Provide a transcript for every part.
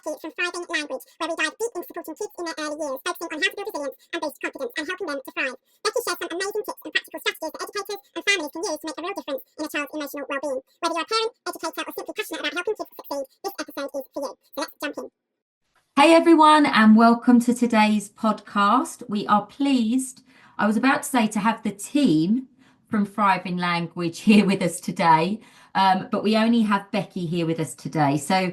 Becky from Thriving Language, where we dive deep into supporting kids in their early years, focusing on how to build resilience and boost confidence and helping them to thrive. Becky shares some amazing tips and practical strategies that educators and families can use to make a real difference in a child's emotional well-being. Whether you're a parent, educator, or simply passionate about helping kids succeed, this episode is for you. So let's jump in. Hey everyone, and welcome to today's podcast. We are pleased, I was about to say, to have the team from Thriving Language here with us today, but we only have Becky here with us today. So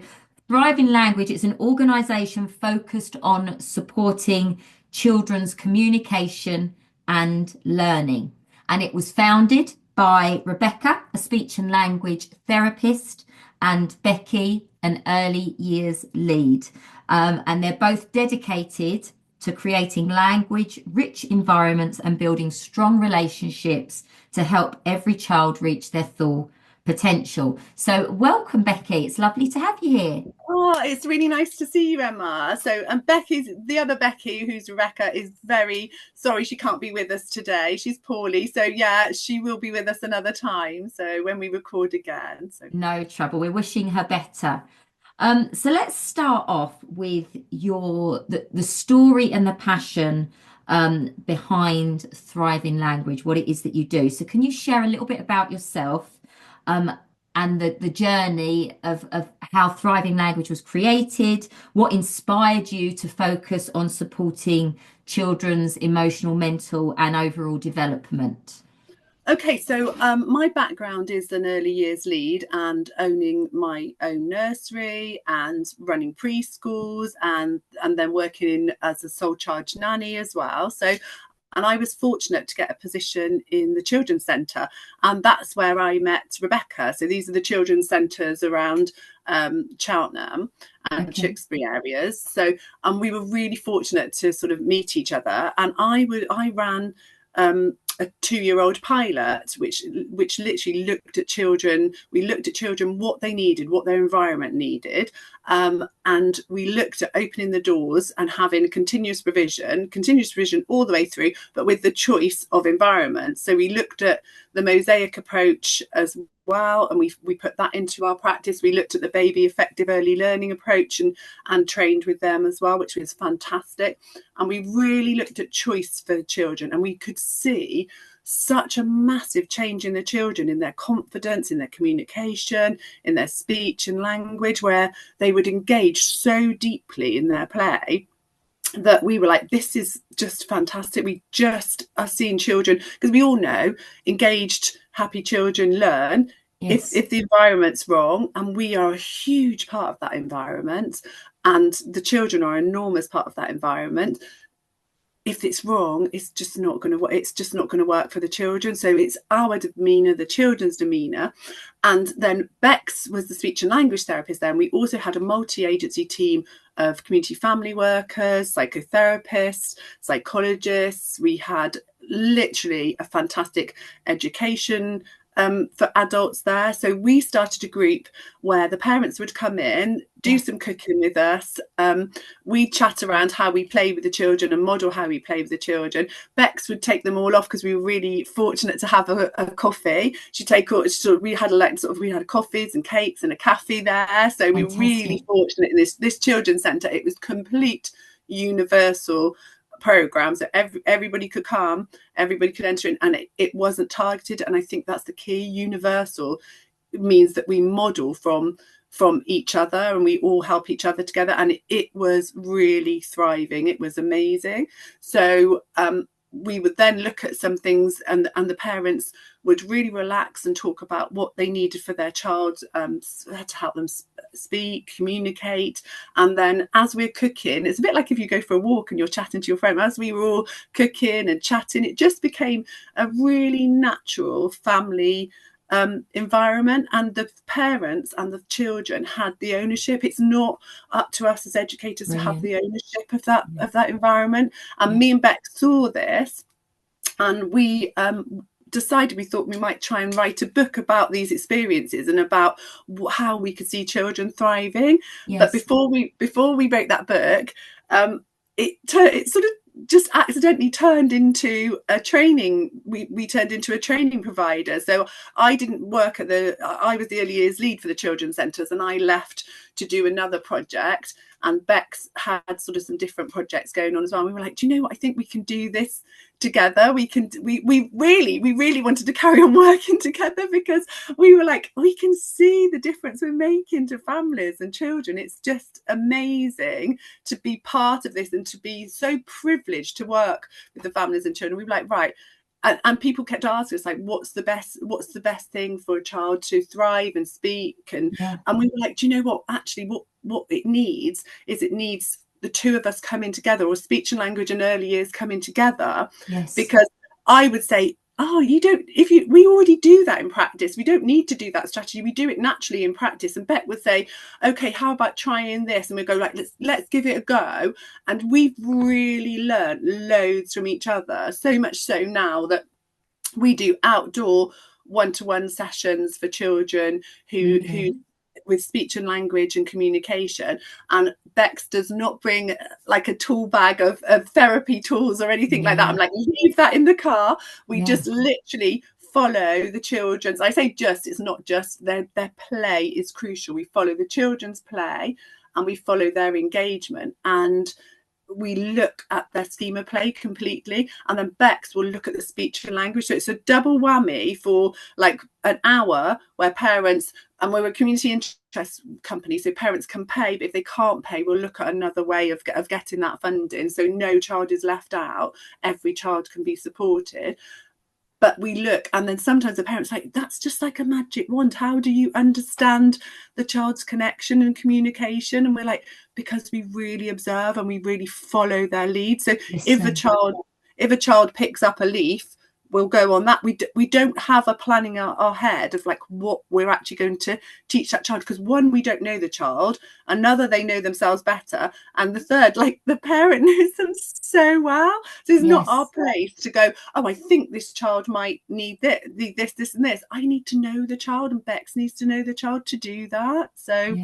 Thriving Language is an organisation focused on supporting children's communication and learning. And it was founded by Rebecca, a speech and language therapist, and Becky, an early years lead. And they're both dedicated to creating language-rich environments and building strong relationships to help every child reach their full potential. So welcome, Becky. It's lovely to have you here. Oh, it's really nice to see you, Emma. And Becky's, the other Becky, who's Rebecca, is very sorry she can't be with us today. She's poorly. So yeah, she will be with us another time. So when we record again. So no trouble. We're wishing her better. So let's start off with the story and the passion behind Thriving Language, what it is that you do. So can you share a little bit about yourself and the journey of how Thriving Language was created, what inspired you to focus on supporting children's emotional, mental and overall development? Okay, so my background is an early years lead and owning my own nursery and running preschools and then working as a sole charge nanny as well. And I was fortunate to get a position in the children's centre, and that's where I met Rebecca. So these are the children's centres around Cheltenham and Tewkesbury areas. And we were really fortunate to sort of meet each other. And I ran a 2-year-old pilot, which literally looked at children. We looked at children, what they needed, what their environment needed. And we looked at opening the doors and having continuous provision all the way through, but with the choice of environment. So we looked at the mosaic approach as well, and we put that into our practice. We looked at the baby effective early learning approach and trained with them as well, which was fantastic. And we really looked at choice for children, and we could see such a massive change in the children, in their confidence, in their communication, in their speech and language, where they would engage so deeply in their play that we were like, this is just fantastic. We just are seeing children, because we all know engaged, happy children learn. Yes. If the environment's wrong, and we are a huge part of that environment, and the children are an enormous part of that environment. If it's wrong, it's just not going to work for the children. So it's our demeanour, the children's demeanour. And then Bex was the speech and language therapist there. And we also had a multi-agency team of community family workers, psychotherapists, psychologists. We had literally a fantastic education for adults there. So we started a group where the parents would come in, do some cooking with us. We chat around how we play with the children and model how we play with the children. Bex would take them all off, because we were really fortunate to have a coffee. We had coffees and cakes and a cafe there. So we were really fortunate in this children's centre. It was complete universal program, so everybody could come, everybody could enter in, and it wasn't targeted. And I think that's the key. Universal means that we model from each other, and we all help each other together, and it was really thriving. It was amazing. So we would then look at some things, and the parents would really relax and talk about what they needed for their child, to help them speak, communicate. And then as we're cooking, it's a bit like if you go for a walk and you're chatting to your friend. As we were all cooking and chatting, it just became a really natural family environment, and the parents and the children had the ownership. It's not up to us as educators to have the ownership of that environment. And me and Beck saw this, and we decided, we thought we might try and write a book about these experiences and about how we could see children thriving. But before we wrote that book, it sort of just accidentally turned into a training. We turned into a training provider. So I didn't work I was the early years lead for the children's centres, and I left to do another project. And Bex had sort of some different projects going on as well. We were like, do you know what? I think we can do this together. We really wanted to carry on working together, because we were like, we can see the difference we're making to families and children. It's just amazing to be part of this and to be so privileged to work with the families and children. We were like, right. And people kept asking us, like, what's the best thing for a child to thrive and speak? And we were like, do you know what? Actually, what it needs is the two of us coming together, or speech and language and early years coming together. Yes. Because I would say, we already do that in practice. We don't need to do that strategy. We do it naturally in practice. And Beck would say, okay, how about trying this? And we go, like, let's give it a go. And we've really learned loads from each other, so much so now that we do outdoor one-to-one sessions for children who with speech and language and communication. And Bex does not bring like a tool bag of therapy tools or anything like that. I'm like, leave that in the car. We just literally follow the children's. I say just, it's not just, their play is crucial. We follow the children's play and we follow their engagement, and we look at their schema play completely, and then Bex will look at the speech and language. So it's a double whammy for like an hour where parents, and we're a community interest company, so parents can pay, but if they can't pay, we'll look at another way of getting that funding, so no child is left out, every child can be supported. But we look, and then sometimes the parents like, that's just like a magic wand. How do you understand the child's connection and communication? And we're like, because we really observe and we really follow their lead. So if a child picks up a leaf, we'll go on that. We don't have a plan in our head of like what we're actually going to teach that child, because one, we don't know the child, another, they know themselves better, and the third, like, the parent knows them so well. So it's not our place to go, oh, I think this child might need this and this. I need to know the child, and Bex needs to know the child to do that. So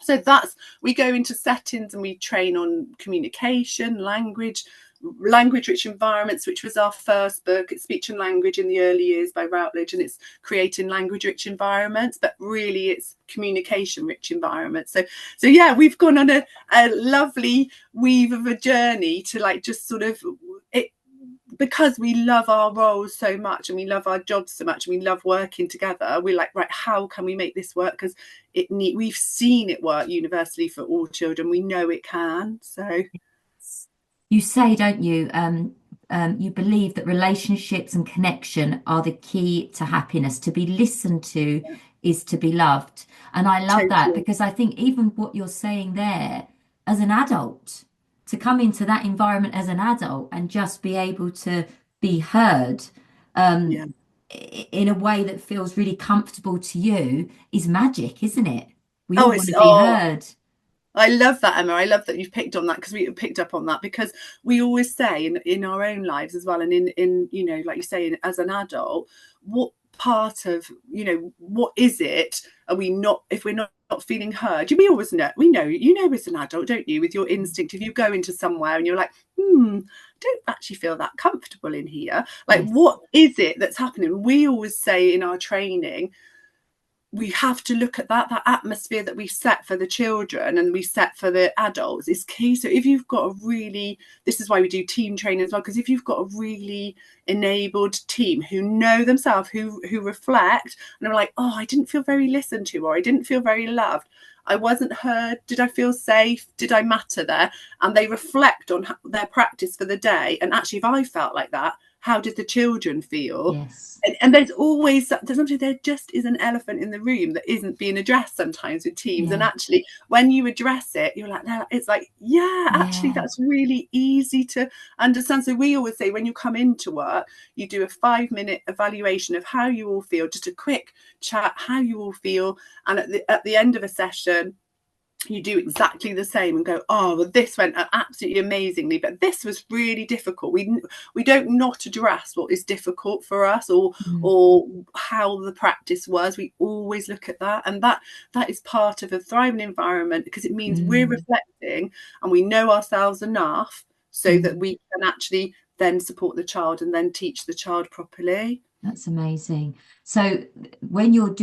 that's, we go into settings and we train on communication, language rich environments, which was our first book. It's Speech and Language in the Early Years by Routledge, and it's creating language rich environments, but really it's communication rich environments. So yeah, we've gone on a lovely weave of a journey to like just sort of it, because we love our roles so much and we love our jobs so much and we love working together. We're like, right, how can we make this work? Because we've seen it work universally for all children. We know it can. So you say, don't you, you believe that relationships and connection are the key to happiness. To be listened to is to be loved. And I love that, because I think even what you're saying there, as an adult, to come into that environment as an adult and just be able to be heard in a way that feels really comfortable to you is magic, isn't it? We all want to be heard. I love that, Emma. I love that you've picked on that, because we picked up on that, because we always say in our own lives as well, and in you know, like you say, as an adult, what part of, you know, what is it are we not, if we're not feeling heard? We always know, you know as an adult, don't you, with your instinct, if you go into somewhere and you're like, don't actually feel that comfortable in here, like what is it that's happening? We always say in our training, we have to look at that atmosphere that we set for the children and we set for the adults is key. So if you've got this is why we do team training as well, because if you've got a really enabled team who know themselves, who reflect and are like, oh, I didn't feel very listened to, or I didn't feel very loved, I wasn't heard, did I feel safe, did I matter there? And they reflect on their practice for the day, and actually if I felt like that, how did the children feel? Yes. And there just is an elephant in the room that isn't being addressed sometimes with teams. And actually, when you address it, you're like, no, it's like, actually, that's really easy to understand. So we always say, when you come into work, you do a 5-minute evaluation of how you all feel, just a quick chat, how you all feel. And at the end of a session, you do exactly the same and go, oh, well, this went absolutely amazingly, but this was really difficult. We don't not address what is difficult for us or how the practice was. We always look at that, and that is part of a thriving environment, because it means we're reflecting and we know ourselves enough so that we can actually then support the child and then teach the child properly. That's amazing. So when you're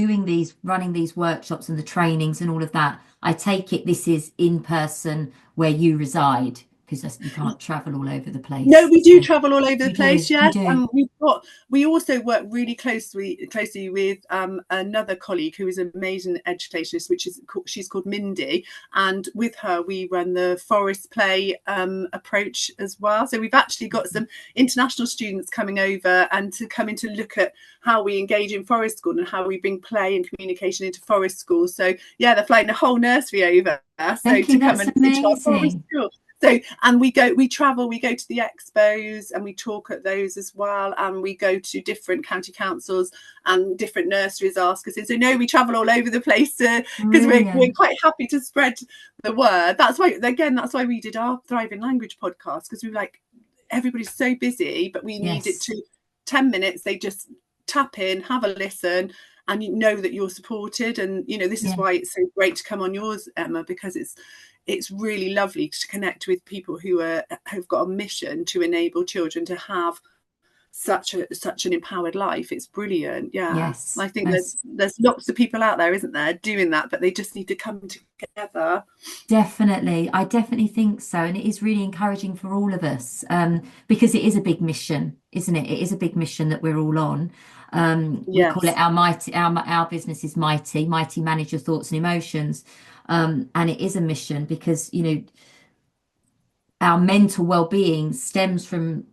running these workshops and the trainings and all of that, I take it this is in person where you reside, because you can't travel all over the place. No, we do travel all over the place. You Yes, do. and we also work really closely with another colleague who is an amazing educationist, she's called Mindy, and with her we run the Forest Play approach as well. So we've actually got some international students coming over and to come in to look at how we engage in forest school and how we bring play and communication into forest schools. So yeah, they're flying the whole nursery over to come and teach our forest school. So, and we travel, we go to the expos and we talk at those as well. And we go to different county councils and different nurseries ask us. So no, we travel all over the place because we're quite happy to spread the word. That's why we did our Thriving Language podcast, because we were like, everybody's so busy, but we need it to 10 minutes. They just tap in, have a listen, and you know that you're supported. And, this is why it's so great to come on yours, Emma, because it's really lovely to connect with people who have got a mission to enable children to have such an empowered life. It's brilliant. Yes, I think there's lots of people out there, isn't there, doing that, but they just need to come together. Definitely. I definitely think so. And it is really encouraging for all of us, because it is a big mission, isn't it? It is a big mission that we're all on. We call it our business is M.Y.T.E Manage Your Thoughts and Emotions. And it is a mission because, our mental well-being stems from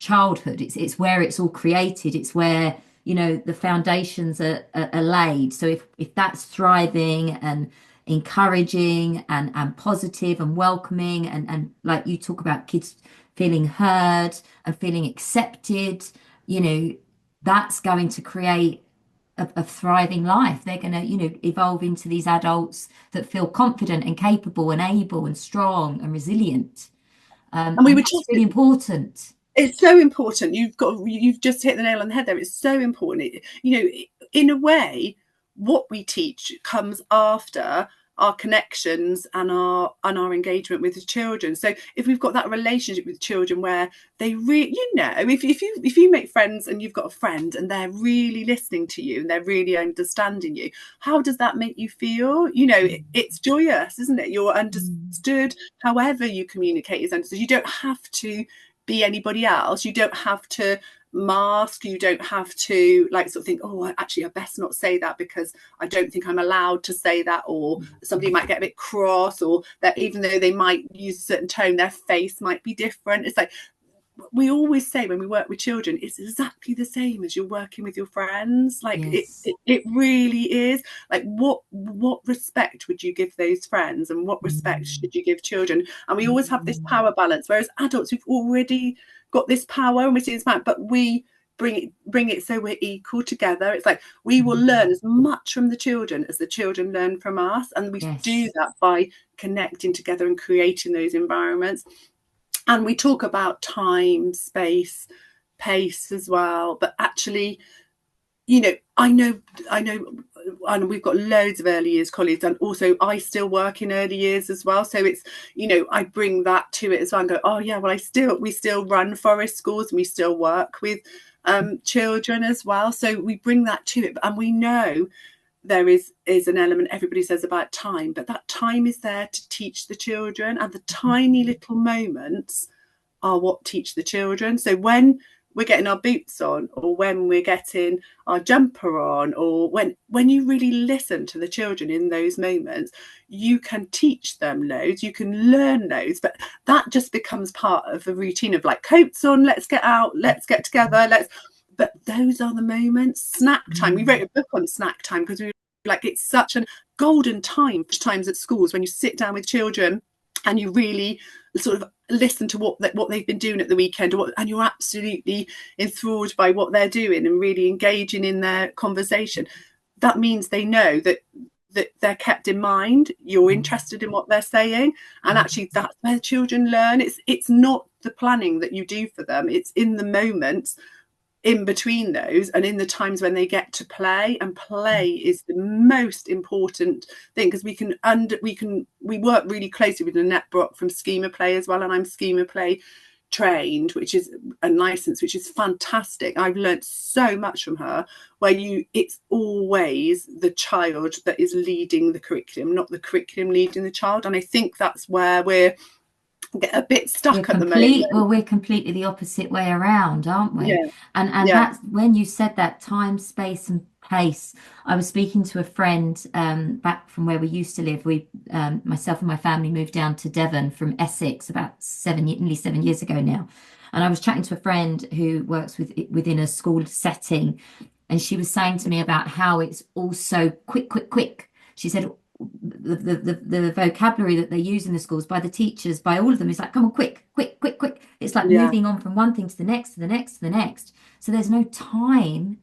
childhood. It's where it's all created. It's where, the foundations are laid. So if that's thriving and encouraging and positive and welcoming and like you talk about kids feeling heard and feeling accepted, that's going to create a thriving life. They're going to, evolve into these adults that feel confident and capable and able and strong and resilient. And it's really important. It's so important. You've just hit the nail on the head there. It's so important. In a way, what we teach comes after our connections and our engagement with the children. So if we've got that relationship with children where they really, if you make friends and you've got a friend and they're really listening to you and they're really understanding you, how does that make you feel? It's joyous, isn't it? You're understood. However you communicate is understood. You don't have to be anybody else. You don't have to mask. You don't have to think, oh, actually I best not say that because I don't think I'm allowed to say that, or somebody might get a bit cross, or that even though they might use a certain tone, their face might be different. It's like we always say when we work with children, it's exactly the same as you're working with your friends. It really is. Like what respect would you give those friends, and what respect should you give children? And we always have this power balance, whereas adults, we've already got this power and we see this back, but we bring it so we're equal together. It's like we will learn as much from the children as the children learn from us, and we do that by connecting together and creating those environments. And we talk about time, space, pace as well, but actually, I know and we've got loads of early years colleagues, and also I still work in early years as well. So it's, I bring that to it as well and go, oh yeah, well we still run forest schools and we still work with children as well. So we bring that to it, and we know there is an element everybody says about time, but that time is there to teach the children, and the tiny little moments are what teach the children. So when we're getting our boots on, or when we're getting our jumper on, or when you really listen to the children in those moments, you can teach them loads, you can learn loads, but that just becomes part of the routine of like, coats on, let's get out, let's get together, but those are the moments. Snack time, we wrote a book on snack time because we were like, it's such a golden times at schools when you sit down with children and you really sort of listen to what they've been doing at the weekend, and you're absolutely enthralled by what they're doing and really engaging in their conversation. That means they know that they're kept in mind, you're interested in what they're saying, and actually that's where children learn. It's not the planning that you do for them, it's in the moments in between those and in the times when they get to play, and play is the most important thing, because we work really closely with Annette Brock from Schema Play as well, and I'm Schema Play trained, which is a license, which is fantastic. I've learned so much from her, where it's always the child that is leading the curriculum, not the curriculum leading the child. And I think that's where we're a bit stuck at the moment. Well, we're completely the opposite way around, aren't we? Yeah. And that's when you said that time, space, and pace. I was speaking to a friend back from where we used to live. We, myself and my family, moved down to Devon from Essex about nearly 7 years ago now. And I was chatting to a friend who works within a school setting, and she was saying to me about how it's all so quick, quick, quick. She said the vocabulary that they use in the schools, by the teachers, by all of them, is like, come on, quick, quick, quick, quick. It's like moving on from one thing to the next, to the next, to the next. So there's no time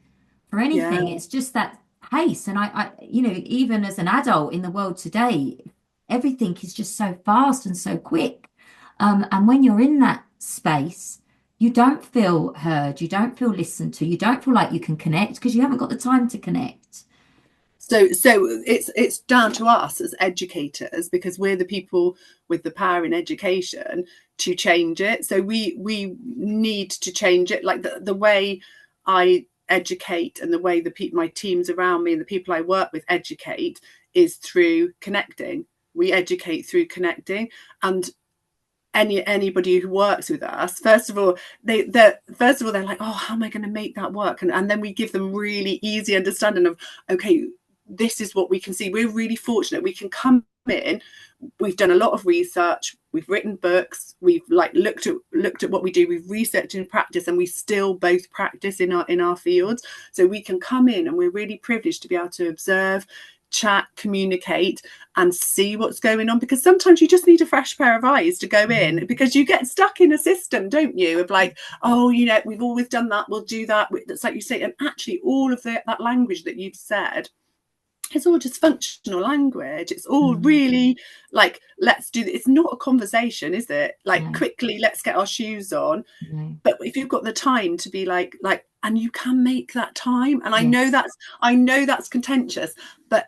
for anything. It's just that pace. And I even as an adult in the world today, everything is just so fast and so quick. And when you're in that space, you don't feel heard, you don't feel listened to, you don't feel like you can connect, because you haven't got the time to connect. So it's down to us as educators, because we're the people with the power in education to change it. So we need to change it. Like the way I educate and the way my teams around me and the people I work with educate is through connecting. We educate through connecting. And anybody who works with us, first of all they're like, oh, how am I going to make that work? And then we give them really easy understanding of, okay, this is what we can see. We're really fortunate. We can come in, we've done a lot of research, we've written books, we've looked at what we do, we've researched and practiced, and we still both practice in our fields. So we can come in, and we're really privileged to be able to observe, chat, communicate, and see what's going on, because sometimes you just need a fresh pair of eyes to go in, because you get stuck in a system, don't you, of like, oh, we've always done that, we'll do that. That's like you say. And actually all of that language that you've said, it's all just functional language. It's all really like, let's do this. It's not a conversation, is it? Like, quickly, let's get our shoes on. But if you've got the time to be like, and you can make that time. And I know that's contentious, but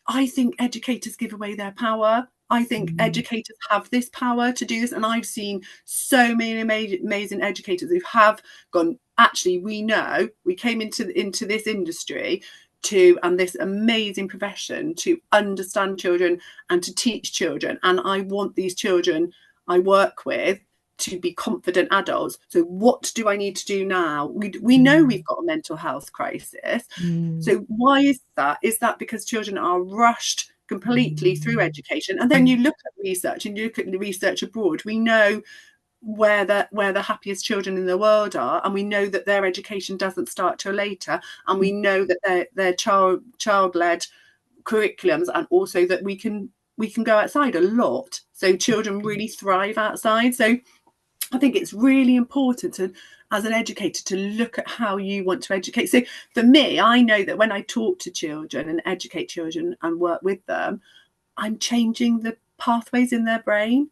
I think educators give away their power. I think educators have this power to do this. And I've seen so many amazing educators who have gone, actually, we came into this industry and this amazing profession to understand children and to teach children. And I want these children I work with to be confident adults. So what do I need to do now? We know we've got a mental health crisis. So why is that? Is that because children are rushed completely through education? And then you look at research, and you look at the research abroad, we know where the happiest children in the world are, and we know that their education doesn't start till later, and we know that they're child-led curriculums, and also that we can go outside a lot, so children really thrive outside. So I think it's really important as an educator to look at how you want to educate. So for me, I know that when I talk to children and educate children and work with them, I'm changing the pathways in their brain.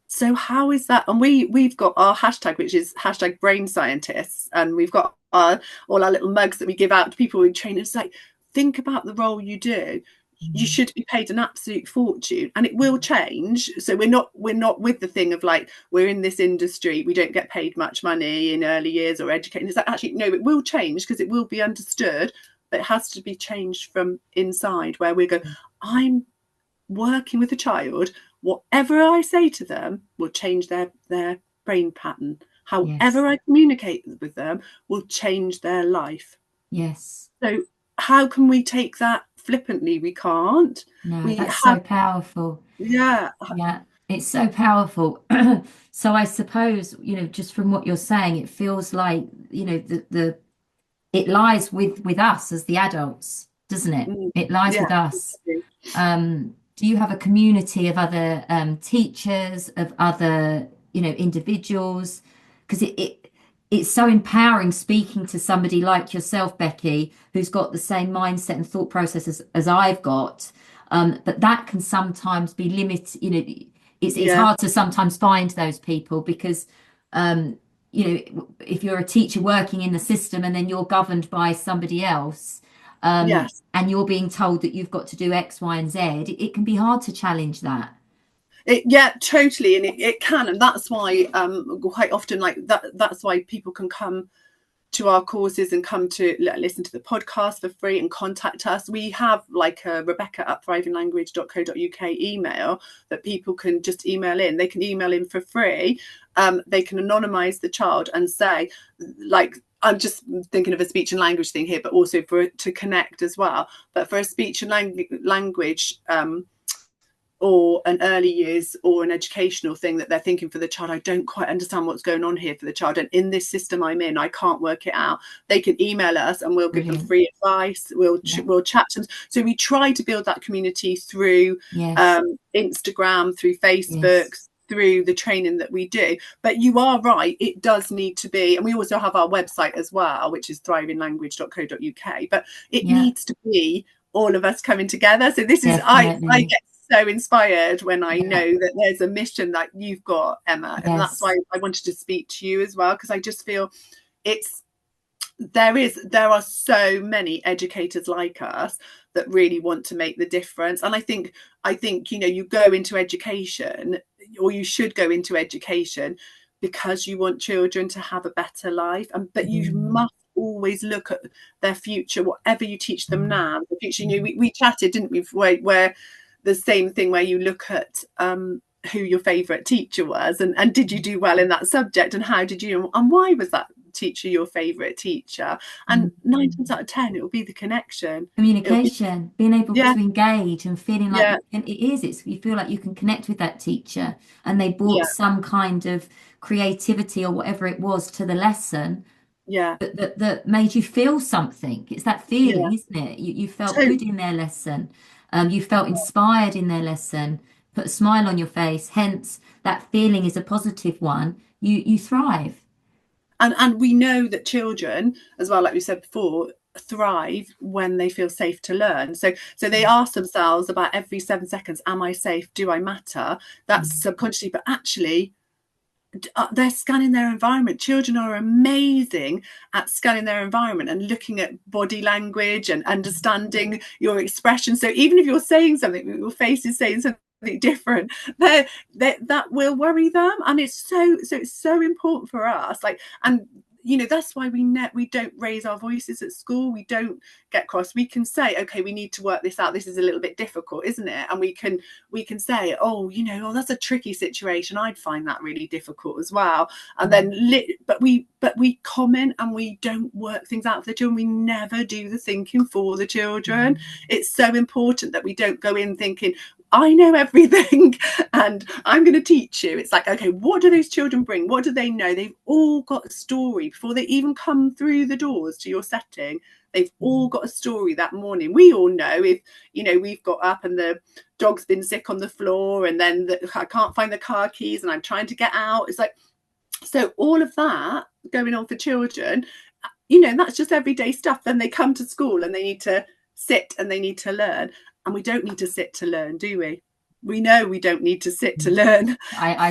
So how is that? And we've got our hashtag, which is hashtag brain scientists, and we've got all our little mugs that we give out to people in training. It's like, think about the role you do. You should be paid an absolute fortune, and it will change. So we're not with the thing of like, we're in this industry, we don't get paid much money in early years or educating. It's like, actually, no, it will change, because it will be understood, but it has to be changed from inside, where we go, I'm working with a child, whatever I say to them will change their brain pattern. However I communicate with them will change their life. Yes. So how can we take that flippantly? We can't. No, that's so powerful. Yeah, it's so powerful. So I suppose, just from what you're saying, it feels like, it lies with us as the adults, doesn't it? It lies with us. Do you have a community of other teachers, of other, individuals? Because it's so empowering speaking to somebody like yourself, Becky, who's got the same mindset and thought process as I've got. But that can sometimes be limited. It's hard to sometimes find those people, because if you're a teacher working in the system and then you're governed by somebody else, Yes. and you're being told that you've got to do X, Y, and Z, it can be hard to challenge that. Yeah, totally. And it can. And that's why quite often, like that's why people can come to our courses and come to listen to the podcast for free and contact us. We have like a rebecca@thrivinglanguage.co.uk email that people can just email in. They can email in for free. They can anonymize the child and say, like, I'm just thinking of a speech and language thing here, but also to connect as well. But for a speech and language or an early years or an educational thing that they're thinking for the child, I don't quite understand what's going on here for the child, and in this system I'm in, I can't work it out, they can email us and we'll give them free advice. We'll chat to them. So we try to build that community through Instagram, through Facebook, through the training that we do. But you are right, it does need to be, and we also have our website as well, which is thrivinglanguage.co.uk, but it needs to be all of us coming together. So this is I get so inspired when I know that there's a mission that you've got, Emma, and that's why I wanted to speak to you as well, because I just feel there are so many educators like us that really want to make the difference. And I think you go into education, or you should go into education, because you want children to have a better life, but you must always look at their future, whatever you teach them now. The future, we chatted, didn't we, where the same thing, where you look at who your favourite teacher was, and did you do well in that subject, and how did you, and why was that teacher your favourite teacher? And 9 times out of 10 it will be the communication, being able to engage and feeling like you feel like you can connect with that teacher, and they brought some kind of creativity or whatever it was to the lesson that made you feel something. It's that feeling, isn't it? You felt good in their lesson. You felt inspired in their lesson, put a smile on your face, hence that feeling is a positive one. You thrive. And we know that children as well, like we said before, thrive when they feel safe to learn. So they ask themselves about every 7 seconds, am I safe? Do I matter? That's subconsciously, but actually they're scanning their environment. Children are amazing at scanning their environment and looking at body language and understanding your expression. So even if you're saying something, your face is saying something different, that will worry them. And it's so important for us, like, and that's why we don't raise our voices at school. We don't get cross. We can say, okay, we need to work this out. This is a little bit difficult, isn't it? And we can say, oh, that's a tricky situation. I'd find that really difficult as well. And then, but we comment, and we don't work things out for the children. We never do the thinking for the children. It's so important that we don't go in thinking, I know everything and I'm going to teach you. It's like, okay, what do those children bring? What do they know? They've all got a story before they even come through the doors to your setting. They've all got a story that morning. We all know if, we've got up and the dog's been sick on the floor, and then I can't find the car keys and I'm trying to get out. It's like, so all of that going on for children, that's just everyday stuff. Then they come to school and they need to sit and they need to learn. And we don't need to sit to learn, do we? We know we don't need to sit to learn. I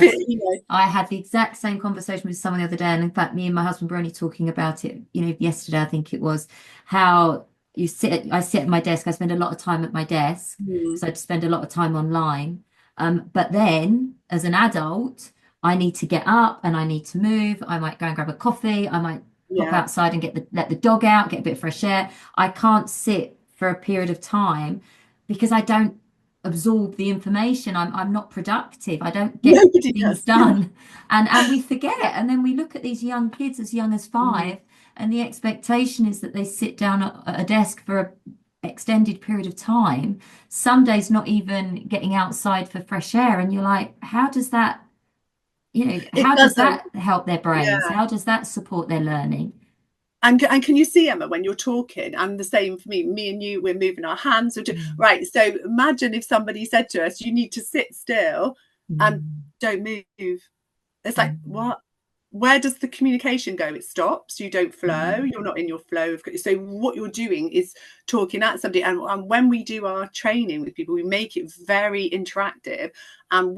had the exact same conversation with someone the other day, and in fact, me and my husband were only talking about it, yesterday, I think it was, how I sit at my desk. I spend a lot of time at my desk, so I spend a lot of time online. But then, as an adult, I need to get up and I need to move. I might go and grab a coffee. I might pop outside and let the dog out, get a bit of fresh air. I can't sit for a period of time, because I don't absorb the information. I'm not productive. I don't get things done. And we forget. And then we look at these young kids as young as 5, and the expectation is that they sit down at a desk for an extended period of time, some days not even getting outside for fresh air. And you're like, how does that, does that help their brains? How does that support their learning? And can you see, Emma, when you're talking, and the same for me and you, we're moving our hands. Right. So imagine if somebody said to us, you need to sit still and don't move. It's like, what? Where does the communication go? It stops. You don't flow. You're not in your flow. So what you're doing is talking at somebody. And when we do our training with people, we make it very interactive. And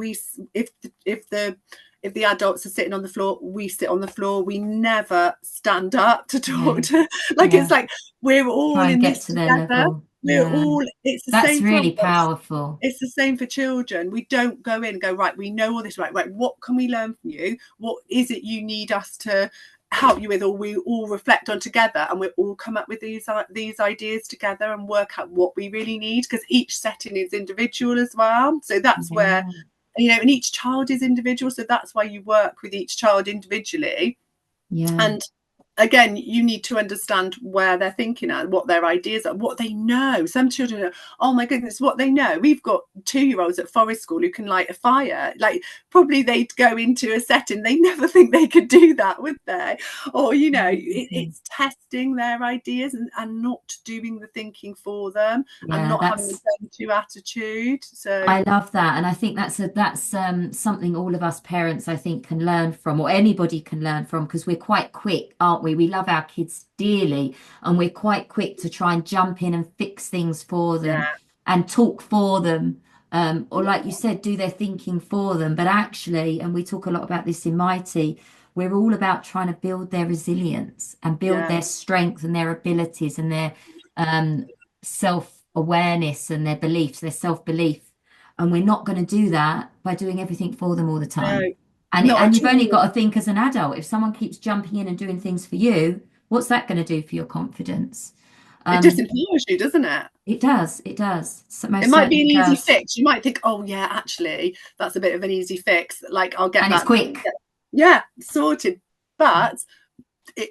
if if the adults are sitting on the floor, we sit on the floor. We never stand up to talk to, like, it's like we're all Try and in get this to their together. level. We're all, it's the That's same really for us. powerful. It's the same for children. We don't go in and go, right, we know all this, right, what can we learn from you? What is it you need us to help you with, or we all reflect on together, and we all come up with these ideas together and work out what we really need, because each setting is individual as well. So that's where, you know, and each child is individual, so that's why you work with each child individually. And again, you need to understand where they're thinking at, what their ideas are, what they know. Some children are, oh my goodness, what they know. We've got 2-year-olds at Forest School who can light a fire. Like, probably they'd go into a setting, they never think they could do that, would they? Or, you know, it's testing their ideas and not doing the thinking for them, and not having a go-to attitude. So I love that, and I think that's something all of us parents, I think, can learn from, or anybody can learn from, because we're quite quick, aren't we? We love our kids dearly, and we're quite quick to try and jump in and fix things for them and talk for them, or like you said, do their thinking for them. But actually, and we talk a lot about this in M.Y.T.E, we're all about trying to build their resilience and build their strength and their abilities and their self-awareness and their beliefs, their self-belief. And we're not going to do that by doing everything for them all the time. And you've only got to think, as an adult, if someone keeps jumping in and doing things for you, what's that going to do for your confidence? It disempowers you, doesn't it? It does. It does. It might be an easy fix. You might think, oh yeah, actually, that's a bit of an easy fix. Like, I'll get that. And it's quick. Yeah, sorted. But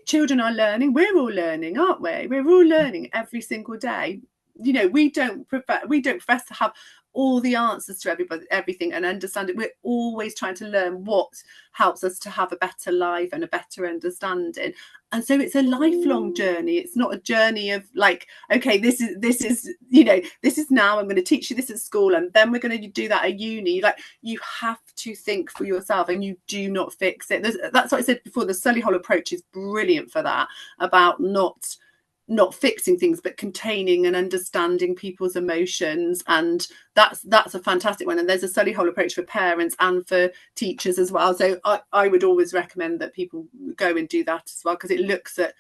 children are learning. We're all learning, aren't we? We're all learning every single day. You know, we don't profess to have all the answers to everything and understand it. We're always trying to learn what helps us to have a better life and a better understanding. And so it's a lifelong journey. It's not a journey of like, okay, this is you know, this is now, I'm going to teach you this at school, and then we're going to do that at uni. Like, you have to think for yourself, and you do not fix it. That's what I said before. The Sully Hole approach is brilliant for that, about not fixing things, but containing and understanding people's emotions. And that's a fantastic one. And there's a Sully Hole approach for parents and for teachers as well. So I would always recommend that people go and do that as well, because it looks at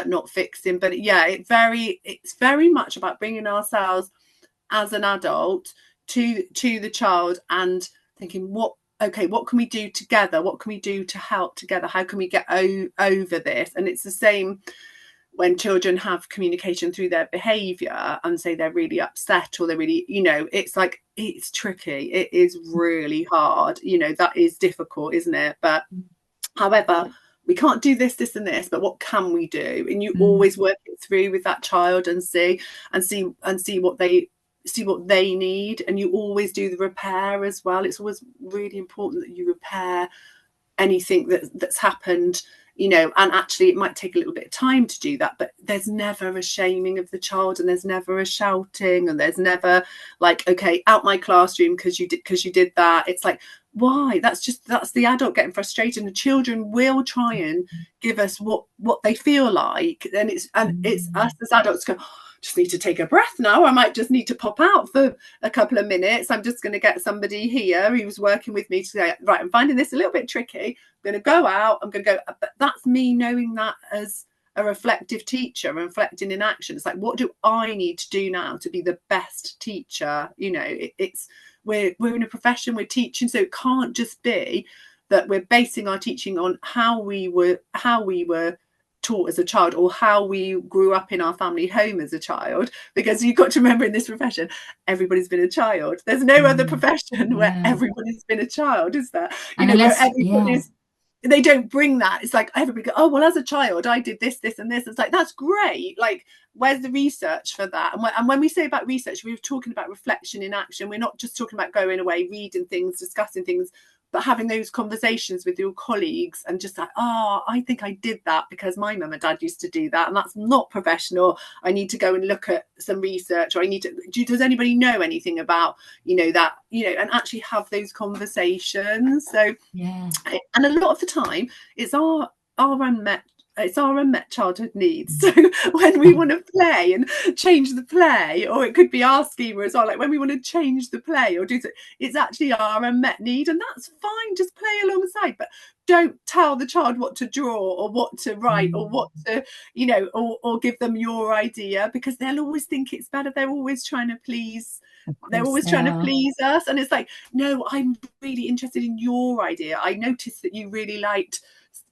not fixing. But yeah, it's very much about bringing ourselves as an adult to the child and thinking, what can we do together? What can we do to help together? How can we get over this? And it's the same when children have communication through their behavior and say they're really upset, or they're really, you know, it's like, it's tricky. It is really hard. You know, that is difficult, isn't it? But however, we can't do this, and this, but what can we do? And you always work it through with that child and see what they need. And you always do the repair as well. It's always really important that you repair anything that's happened, you know. And actually, it might take a little bit of time to do that, but there's never a shaming of the child, and there's never a shouting, and there's never like, okay, out my classroom because you did that. It's like, why? That's the adult getting frustrated, and the children will try and give us what they feel like, and it's us as adults go, just need to take a breath now. I might just need to pop out for a couple of minutes. I'm just going to get somebody here who was working with me to say, right, I'm finding this a little bit tricky. I'm going to go out. I'm going to go. But that's me knowing that as a reflective teacher, reflecting in action. It's like, what do I need to do now to be the best teacher? You know, we're in a profession, we're teaching, so it can't just be that we're basing our teaching on how we were taught as a child, or how we grew up in our family home as a child, because you've got to remember, in this profession, everybody's been a child. There's no other profession where everybody's been a child, is there? You know, where everybody's, they don't bring that. It's like everybody go, oh well, as a child I did this and this. It's like, that's great. Like, where's the research for that? And when we say about research, we were talking about reflection in action. We're not just talking about going away, reading things, discussing things, but having those conversations with your colleagues, and just like, oh, I think I did that because my mum and dad used to do that, and that's not professional. I need to go and look at some research, or does anybody know anything about, you know, that, you know, and actually have those conversations. So and a lot of the time it's our unmet it's our unmet childhood needs. So when we want to play and change the play, or it could be our schema as well, like when we want to change the play or do so, it's actually our unmet need, and that's fine. Just play alongside, but don't tell the child what to draw or what to write or what to, you know, or give them your idea, because they'll always think it's better. They're always trying to please. They're always trying to please us, and it's like, no, I'm really interested in your idea. I noticed that you really liked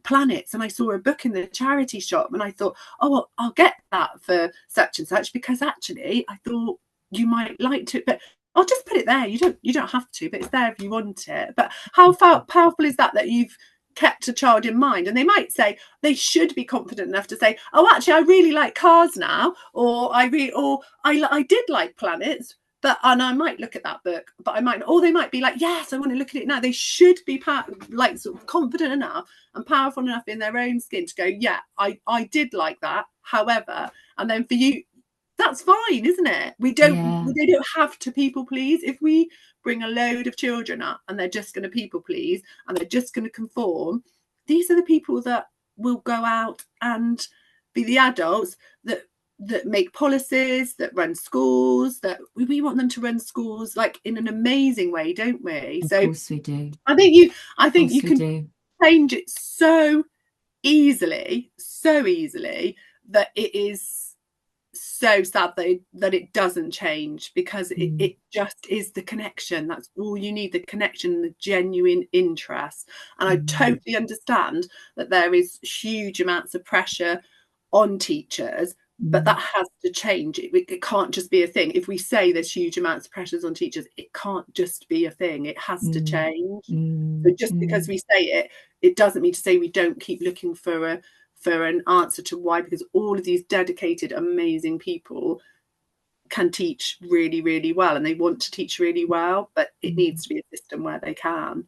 planets, and I saw a book in the charity shop, and I thought, oh, well, I'll get that for such and such, because actually I thought you might like to, but I'll just put it there. You don't have to, but it's there if you want it. But how powerful is that you've kept a child in mind? And they might say, they should be confident enough to say, oh, actually I really like cars now, or I did like planets, but, and I might look at that book, but I might, or they might be like, yes, I want to look at it now. They should be like sort of confident enough and powerful enough in their own skin to go, yeah, I did like that. However, and then for you, that's fine, isn't it? They don't have to people please. If we bring a load of children up and they're just going to people please and they're just going to conform, these are the people that will go out and be the adults that make policies, that run schools, that we want them to run schools like in an amazing way, don't we? Of course we do. I think you can change it so easily that it is so sad that it doesn't change, because it just is the connection. That's all you need, the connection, the genuine interest. And I totally understand that there is huge amounts of pressure on teachers, but that has to change. It can't just be a thing. If we say there's huge amounts of pressures on teachers, it can't just be a thing. It has to change. So just because we say it doesn't mean to say we don't keep looking for an answer to why, because all of these dedicated, amazing people can teach really, really well, and they want to teach really well, but it needs to be a system where they can,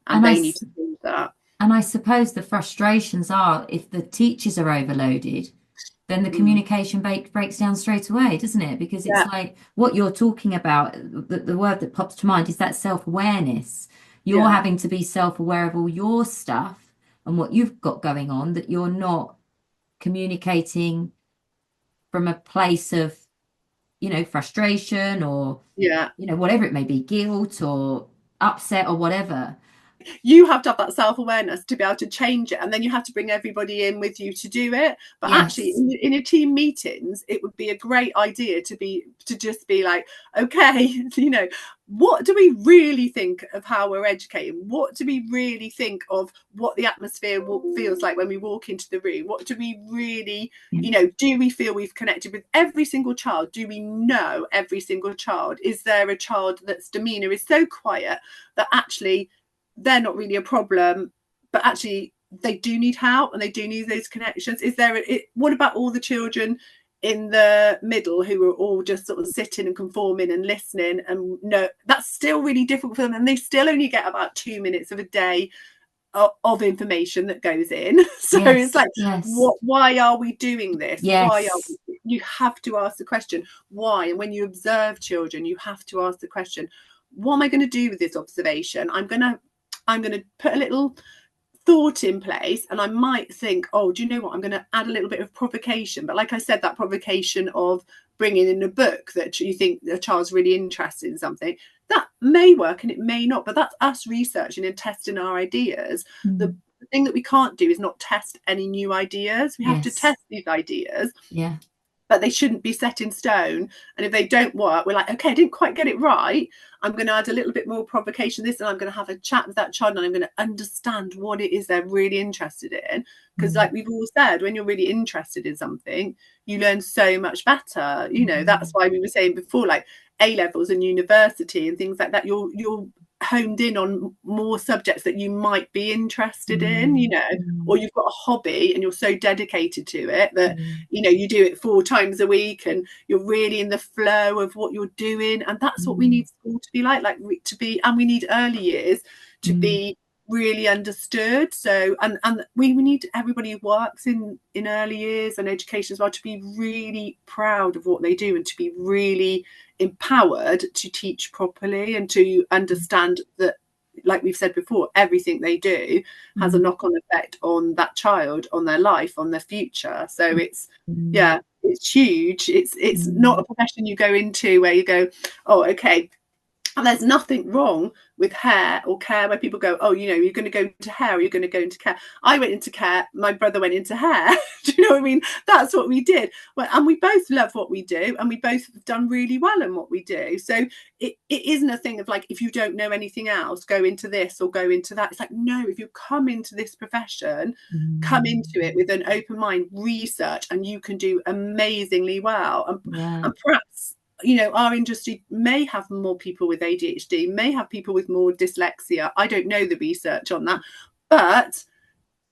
and they need to do that. And I suppose the frustrations are, if the teachers are overloaded, then the communication breaks down straight away, doesn't it? Because it's like what you're talking about, the word that pops to mind is that self-awareness. You're having to be self-aware of all your stuff and what you've got going on, that you're not communicating from a place of, you know, frustration or, you know, whatever it may be, guilt or upset or whatever. You have to have that self-awareness to be able to change it, and then you have to bring everybody in with you to do it. But actually in a team meetings, it would be a great idea to just be like, okay, you know, what do we really think of how we're educating? What do we really think of what the atmosphere feels like when we walk into the room? What do we really, you know, do we feel we've connected with every single child? Do we know every single child? Is there a child that's demeanor is so quiet that actually they're not really a problem, but actually they do need help and they do need those connections? Is there what about all the children in the middle who are all just sort of sitting and conforming and listening, and no, that's still really difficult for them, and they still only get about 2 minutes of a day of information that goes in. So it's like, why are we doing this? Why are we? You have to ask the question why. And when you observe children, you have to ask the question, what am I going to do with this observation? I'm going to put a little thought in place, and I might think, oh, do you know what, I'm going to add a little bit of provocation. But like I said, that provocation of bringing in a book that you think a child's really interested in something, that may work and it may not, but that's us researching and testing our ideas. The thing that we can't do is not test any new ideas. We have to test these ideas, but they shouldn't be set in stone. And if they don't work, we're like, okay, I didn't quite get it right, I'm going to add a little bit more provocation this, and I'm going to have a chat with that child, and I'm going to understand what it is they're really interested in. Because like we've all said, when you're really interested in something, you learn so much better. You know, that's why we were saying before, like A levels and university and things like that, you're honed in on more subjects that you might be interested in, you know, or you've got a hobby and you're so dedicated to it that, you know, you do it 4 times a week and you're really in the flow of what you're doing. And that's what we need school to be like to be, and we need early years to be really understood. So and we need everybody who works in early years and education as well to be really proud of what they do and to be really empowered to teach properly and to understand that like we've said before, everything they do has a knock-on effect on that child, on their life, on their future. So it's it's huge. It's not a profession you go into where you go, oh, okay. And there's nothing wrong with hair or care where people go, oh, you know, you're going to go into hair or you're going to go into care. I went into care. My brother went into hair. Do you know what I mean? That's what we did. Well, and we both love what we do, and we both have done really well in what we do. So it isn't a thing of like, if you don't know anything else, go into this or go into that. It's like, no, if you come into this profession, come into it with an open mind, research, and you can do amazingly well. And perhaps, you know, our industry may have more people with ADHD, may have people with more dyslexia. I don't know the research on that, but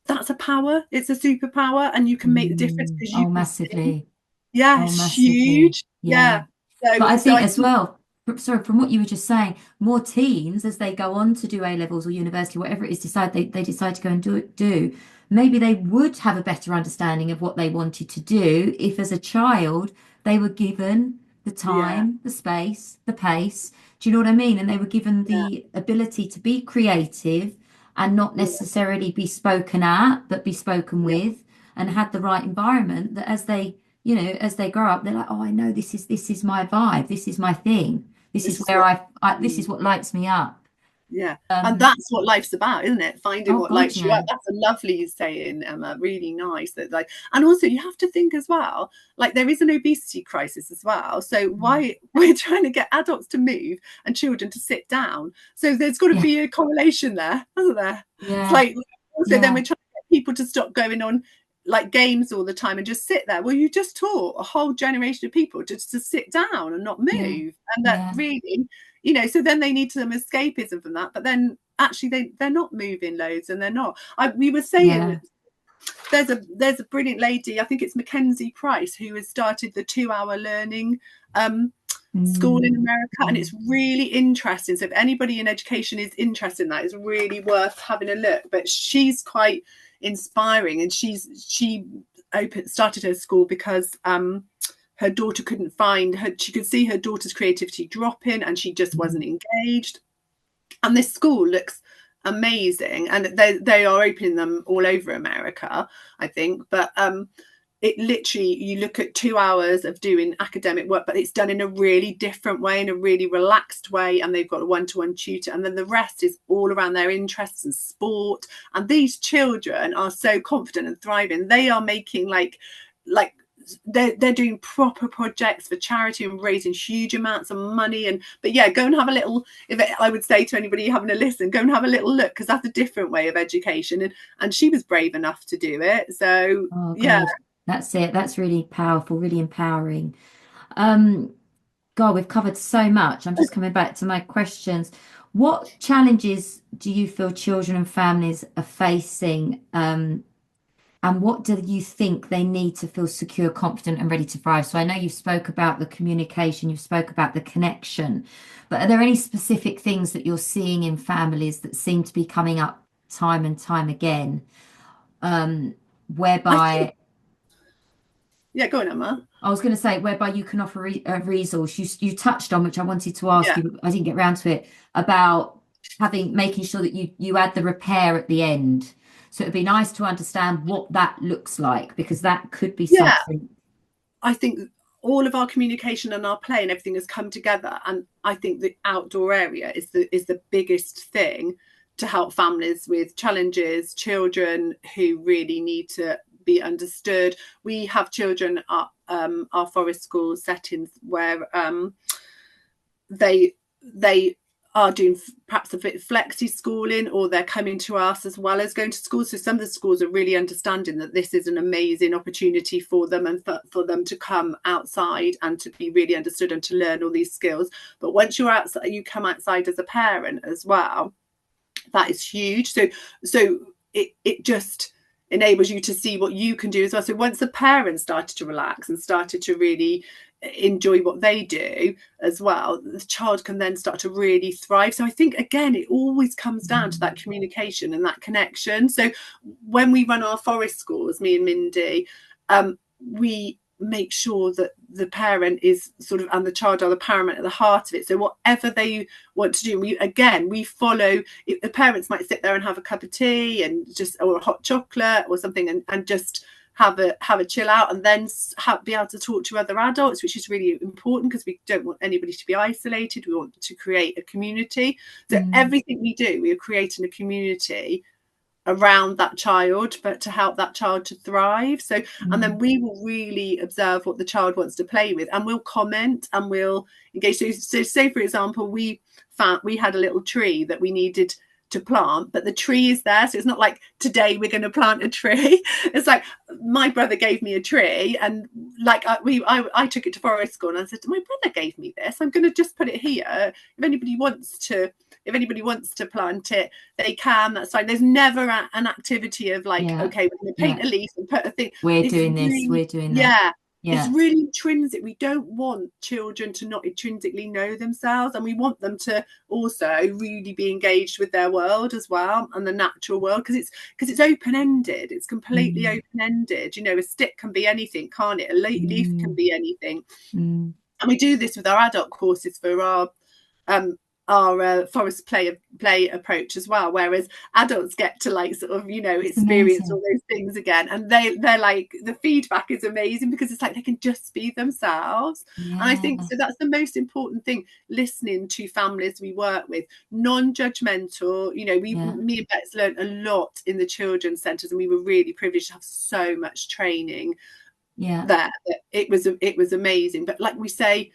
that's a power. It's a superpower, and you can make the difference because you massively. It's huge. Yeah. But I think as well, sorry, from what you were just saying, more teens as they go on to do A levels or university, whatever it is, they decide to go and do, maybe they would have a better understanding of what they wanted to do if as a child they were given the time, the space, the pace. Do you know what I mean? And they were given the ability to be creative and not necessarily be spoken at, but be spoken with, and had the right environment that as they, you know, as they grow up, they're like, oh, I know this is my vibe. This is my thing. This is where this is what lights me up. Yeah. And that's what life's about, isn't it? Finding what lights you up. That's a lovely saying, Emma. Really nice. That, like, and also you have to think as well, like there is an obesity crisis as well. So why we're trying to get adults to move and children to sit down. So there's got to be a correlation there, hasn't there? Yeah. It's like also then we're trying to get people to stop going on like games all the time and just sit there. Well, you just taught a whole generation of people just to sit down and not move. And that really, you know, so then they need some escapism from that, but then actually they're not moving loads, and they're not. We were saying there's a brilliant lady, I think it's Mackenzie Price, who has started the 2-hour learning school in America, and it's really interesting. So if anybody in education is interested in that, it's really worth having a look. But she's quite inspiring, and she started her school because her daughter couldn't find her. She could see her daughter's creativity dropping, and she just wasn't engaged. And this school looks amazing, and they are opening them all over America, I think. But it literally, you look at 2 hours of doing academic work, but it's done in a really different way, in a really relaxed way, and they've got a one-to-one tutor, and then the rest is all around their interests and sport. And these children are so confident and thriving. They are making like they're doing proper projects for charity and raising huge amounts of money. But go and have a little, I would say to anybody having a listen, go and have a little look, because that's a different way of education, and she was brave enough to do it. So that's it. That's really powerful, really empowering. God, we've covered so much. I'm just coming back to my questions. What challenges do you feel children and families are facing? And what do you think they need to feel secure, confident, and ready to thrive? So I know you spoke about the communication, you spoke about the connection, but are there any specific things that you're seeing in families that seem to be coming up time and time again, whereby... Go on, Emma. I was going to say, whereby you can offer a resource. You touched on, which I wanted to ask you, but I didn't get around to it, about making sure that you add the repair at the end. So it'd be nice to understand what that looks like, because that could be something. I think all of our communication and our play and everything has come together, and I think the outdoor area is the biggest thing to help families with challenges, children who really need to be understood. We have children at our forest school settings where they are doing perhaps a bit flexi schooling, or they're coming to us as well as going to school. So some of the schools are really understanding that this is an amazing opportunity for them, and for them to come outside and to be really understood and to learn all these skills. But once you're outside, you come outside as a parent as well. That is huge. So it just enables you to see what you can do as well. So once the parents started to relax and started to really enjoy what they do as well, the child can then start to really thrive. So I think, again, it always comes down to that communication and that connection. So when we run our forest schools, me and Mindy, make sure that the parent is sort of, and the child are the paramount at the heart of it. So whatever they want to do, we follow. The parents might sit there and have a cup of tea and or a hot chocolate or something, and just have a chill out, and then be able to talk to other adults, which is really important, because we don't want anybody to be isolated. We want to create a community. So everything we do, we are creating a community around that child, but to help that child to thrive. So and then we will really observe what the child wants to play with, and we'll comment and we'll engage. So say for example, we had a little tree that we needed to plant, but the tree is there, so it's not like today we're going to plant a tree. It's like my brother gave me a tree, and like I took it to forest school, and I said, my brother gave me this, I'm going to just put it here. If anybody wants to plant it, they can. That's fine. There's never an activity of like, okay, we're going to paint a leaf and put a thing. We're doing that. It's really intrinsic. We don't want children to not intrinsically know themselves, and we want them to also really be engaged with their world as well, and the natural world, because it's open-ended. It's completely open-ended. You know, a stick can be anything, can't it? A leaf can be anything. And we do this with our adult courses for our forest play approach as well, whereas adults get to like sort of, you know, experience all those things again, and they're like, the feedback is amazing, because it's like they can just be themselves. And I think so that's the most important thing, listening to families we work with, non-judgmental. You know, me and Bex learned a lot in the children's centres, and we were really privileged to have so much training there. It was amazing. But like we say,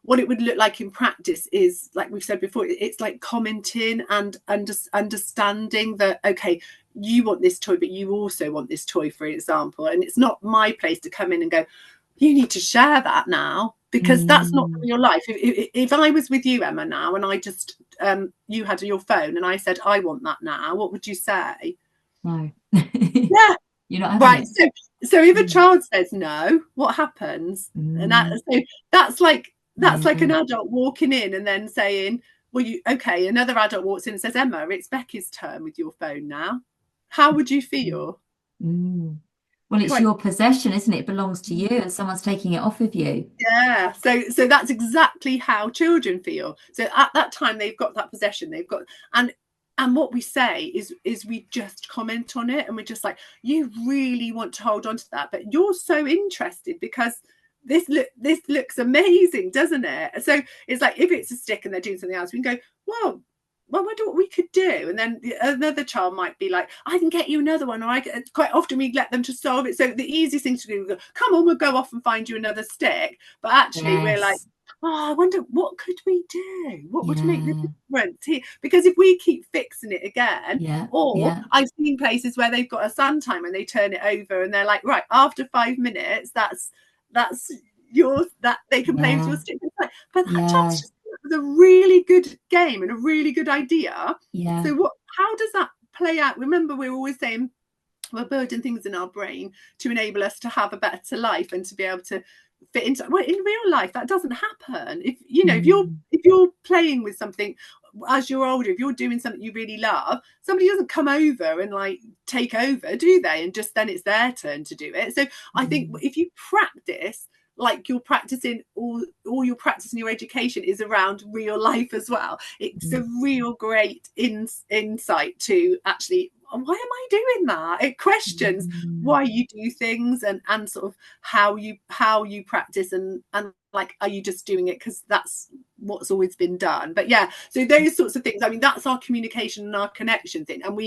what it would look like in practice is, like we've said before, it's like commenting and understanding that, okay, you want this toy, but you also want this toy, for example. And it's not my place to come in and go, you need to share that now, because that's not your life. If I was with you, Emma, now, and I just, you had your phone and I said, I want that now, what would you say? No. Yeah. You're not having it. So if a child says no, what happens? And that's like an adult walking in and then saying, well, another adult walks in and says, Emma, it's Becky's turn with your phone now. How would you feel? Well, it's your possession, isn't it? It belongs to you, and someone's taking it off of you. Yeah. So that's exactly how children feel. So at that time, they've got that possession. They've got, and what we say is we just comment on it, and we're just like, you really want to hold on to that, but you're so interested because this looks amazing, doesn't it? So it's like, if it's a stick and they're doing something else, we can go, well, I wonder what we could do. And then another child might be like, I can get you another one. Or quite often we let them to solve it. So the easiest thing to do is go, come on, we'll go off and find you another stick. But actually we're like, I wonder, what could we do? What would make the difference here? Because if we keep fixing it again, I've seen places where they've got a sun timer and they turn it over and they're like, right, after 5 minutes, that's yours, that they can play with your stick. But that child's just a really good game and a really good idea. So how does that play out? Remember, we're always saying we're building things in our brain to enable us to have a better life and to be able to fit into. Well, in real life that doesn't happen. If you're playing with something as you're older, if you're doing something you really love, somebody doesn't come over and like take over, do they? And just then it's their turn to do it. So I think if you practice like you're practicing, all your practice in your education is around real life as well. It's a real great insight to actually, why am I doing that? It questions why you do things and sort of how you practice and like, are you just doing it because that's what's always been done? But yeah, so those sorts of things. I mean, that's our communication and our connection thing. And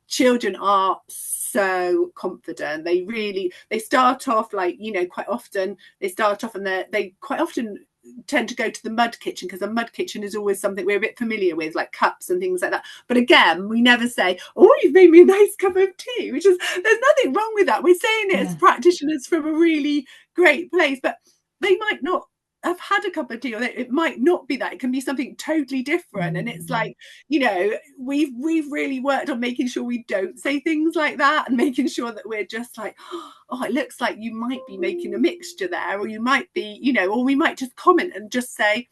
children are so confident. They start off like, you know, quite often they start off and they quite often tend to go to the mud kitchen, because the mud kitchen is always something we're a bit familiar with, like cups and things like that. But again, we never say, oh, you've made me a nice cup of tea, which is, there's nothing wrong with that. We're saying it as practitioners from a really great place, but they might not have had a cup of tea, or it might not be that. It can be something totally different. And it's like, you know, we've really worked on making sure we don't say things like that, and making sure that we're just like, oh, it looks like you might be making a mixture there, or you might be, you know, or we might just comment and just say,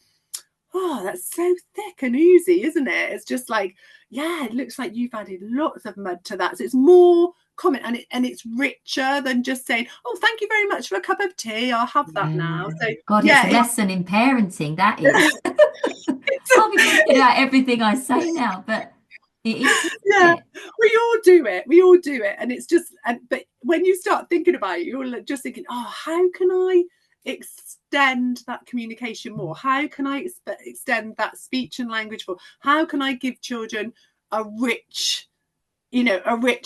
oh, that's so thick and oozy, isn't it? It's just like, yeah, it looks like you've added lots of mud to that. So it's more common, and it's richer than just saying, oh, thank you very much for a cup of tea, I'll have that now. So God, yeah, it's a lesson in parenting, that is. I'll be thinking about everything I say now, but it is, isn't yeah, it? we all do it, and it's just, but when you start thinking about it, you're just thinking, oh, how can I extend that communication more? How can I extend that speech and language more? How can I give children a rich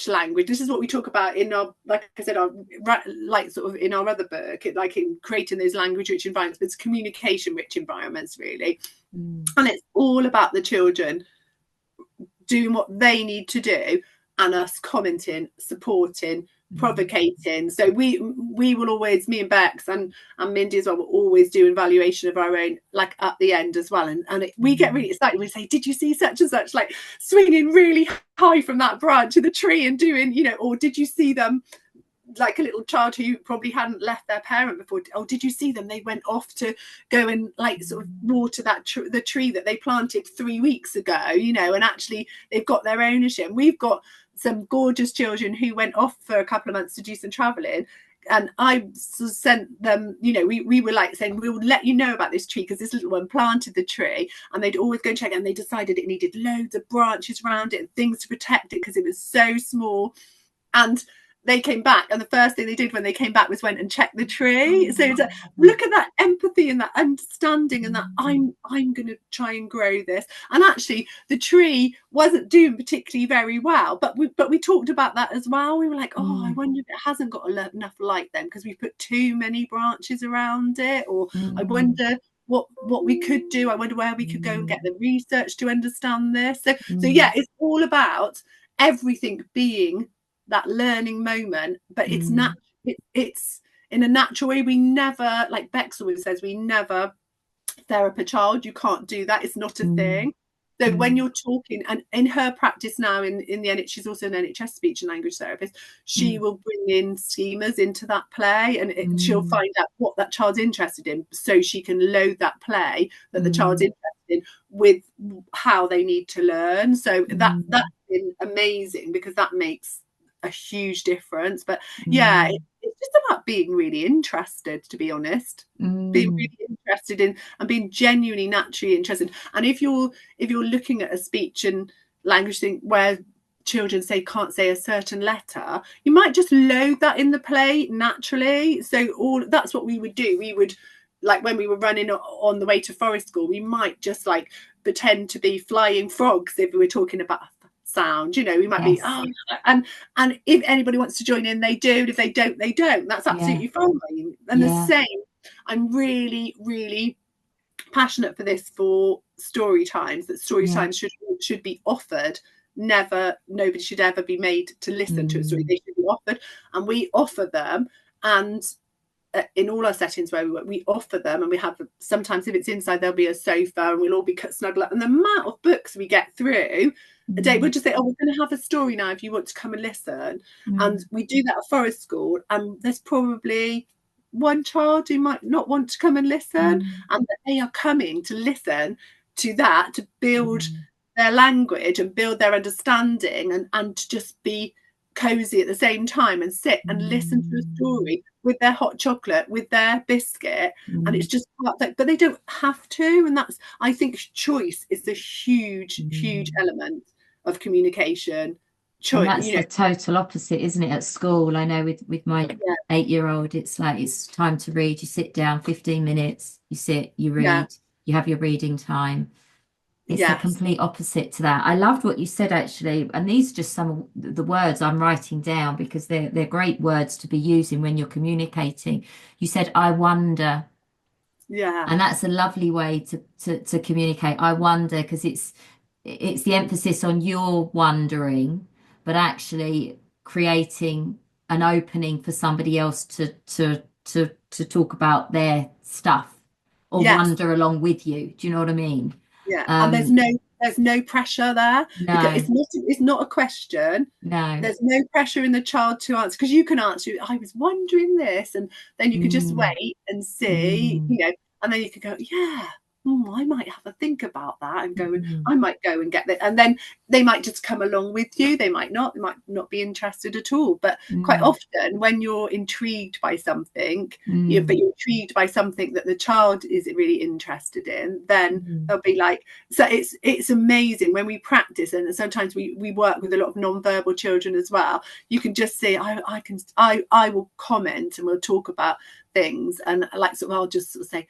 language? This is what we talk about in our, like I said, our, like sort of in our other book, like in creating those language rich environments, but it's communication rich environments, really. And it's all about the children doing what they need to do, and us commenting, supporting, provocating. So we will always, me and Bex and Mindy as well, will always do evaluation of our own, like at the end as well, and we get really excited. We say, did you see such and such, like swinging really high from that branch of the tree and doing, or did you see them, like a little child who probably hadn't left their parent before, oh, did you see them, they went off to go and like sort of water that the tree that they planted 3 weeks ago, and actually they've got their ownership. And we've got some gorgeous children who went off for a couple of months to do some traveling, and I sent them, we were like saying, we'll let you know about this tree because this little one planted the tree, and they'd always go check it, and they decided it needed loads of branches around it and things to protect it because it was so small. And they came back, and the first thing they did when they came back was went and checked the tree. So look at that empathy and that understanding, and that I'm going to try and grow this. And actually the tree wasn't doing particularly very well, but we talked about that as well. We were like, oh, I wonder if it hasn't got enough light then because we put too many branches around it, or I wonder what we could do. I wonder where we could go and get the research to understand this. So yeah, it's all about everything being that learning moment, but it's it's in a natural way. We never, like Bex always says, we never therapy a child. You can't do that, it's not a thing. So when you're talking, and in her practice now in the NHS, she's also an NHS speech and language therapist, she will bring in schemas into that play, and she'll find out what that child's interested in, so she can load that play that the child's interested in with how they need to learn. So that's been amazing, because that makes a huge difference. But yeah, it's just about being really interested, to be honest, being really interested in and being genuinely naturally interested. And if you're looking at a speech and language thing where children can't say a certain letter, you might just load that in the play naturally. So that's what we would do. We would, like when we were running on the way to forest school, we might just like pretend to be flying frogs if we were talking about sound, we might be and if anybody wants to join in, they do, and if they don't, they don't. That's absolutely fine. And the same, I'm really, really passionate for this for story times, that story times should be offered. Nobody should ever be made to listen to a story. They should be offered, and we offer them. And in all our settings where we work, we offer them, and we have, sometimes if it's inside, there'll be a sofa and we'll all be snuggled up. And the amount of books we get through a day, we'll just say, oh, we're going to have a story now if you want to come and listen. And we do that at forest school, and there's probably one child who might not want to come and listen, and they are coming to listen to that, to build their language and build their understanding, and to just be cozy at the same time and sit and listen to a story with their hot chocolate, with their biscuit. And it's just like, but they don't have to. And that's, I think, choice is a huge element of communication. And that's the total opposite, isn't it? At school, I know with my 8-year-old, it's like, it's time to read, you sit down 15 minutes, you sit, you read, you have your reading time. It's the complete opposite to that. I loved what you said, actually, and these are just some of the words I'm writing down, because they're great words to be using when you're communicating. You said, I wonder. And that's a lovely way to communicate. I wonder, because it's the emphasis on your wondering, but actually creating an opening for somebody else to talk about their stuff, or wonder along with you. Do you know what I mean? And there's no pressure there. Because it's not a question. There's no pressure in the child to answer, because you can answer, I was wondering this, and then you could just wait and see, and then you could go, I might have a think about that and go, and Mm. I might go and get that. And then they might just come along with you. They might not be interested at all. But quite often when you're intrigued by something, but you're intrigued by something that the child is really interested in, then they'll be like, so it's amazing when we practice. And sometimes we work with a lot of non-verbal children as well. You can just say, I will comment and we'll talk about things. And like, sort of, I'll just sort of say,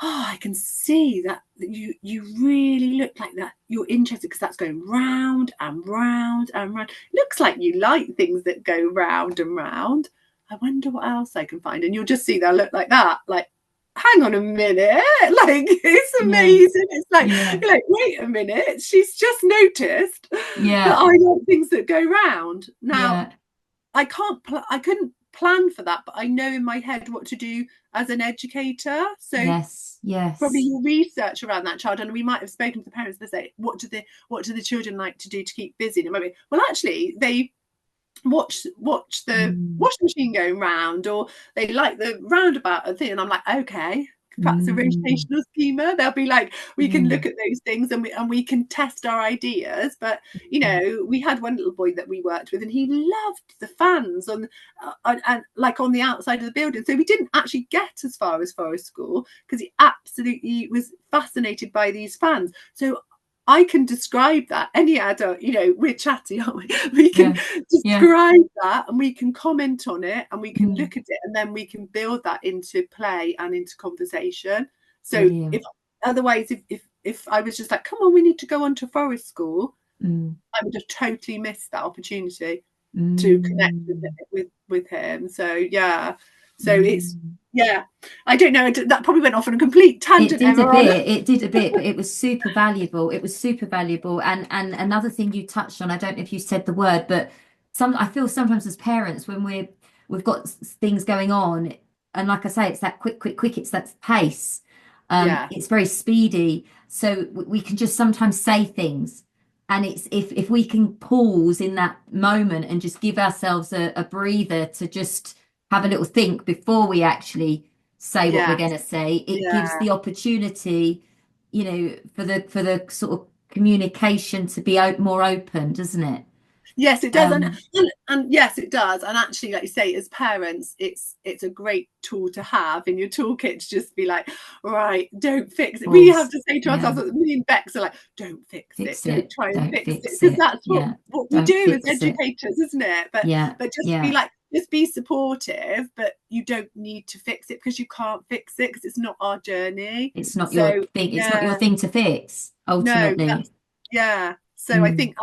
oh, I can see that you really look like that. You're interested because that's going round and round and round. Looks like you like things that go round and round. I wonder what else I can find. And you'll just see they'll look like that. Like, hang on a minute. Like, it's amazing. It's like, you're like, wait a minute. She's just noticed that I like things that go round. Now, I couldn't plan for that, but I know in my head what to do as an educator. So yes, probably your research around that child, and we might have spoken to the parents to say, what do the children like to do to keep busy? And maybe, well, actually they watch the washing machine going round, or they like the roundabout thing. And I'm like, okay, perhaps a rotational schema. They'll be like, we can look at those things and we can test our ideas. But you know, we had one little boy that we worked with, and he loved the fans on and like on the outside of the building. So we didn't actually get as far as Forest School because he absolutely was fascinated by these fans. So I can describe that. Any adult, you know, we're chatty, aren't we? We can describe that, and we can comment on it, and we can look at it, and then we can build that into play and into conversation. So if I was just like, come on, we need to go on to Forest School, I would have totally missed that opportunity to connect with him. So it's I don't know, that probably went off on a complete tangent. It did a bit, but it was super valuable. And another thing you touched on, I don't know if you said the word, but I feel sometimes as parents, when we've got things going on, and like I say, it's that quick, it's that pace. It's very speedy, so we can just sometimes say things, and it's if we can pause in that moment and just give ourselves a breather to just have a little think before we actually say what we're going to say, it gives the opportunity, you know, for the sort of communication to be more open, doesn't it? Yes, it does. And yes, it does. And actually, like you say, as parents, it's a great tool to have in your toolkit to just be like, right, don't fix it. We have to say to ourselves, me and Bex are like, don't fix it. Don't try and fix it. Because that's what we do as educators, isn't it? But just be like, just be supportive, but you don't need to fix it because you can't fix it because it's not our journey. It's not your thing. It's not your thing to fix, ultimately. No, so I think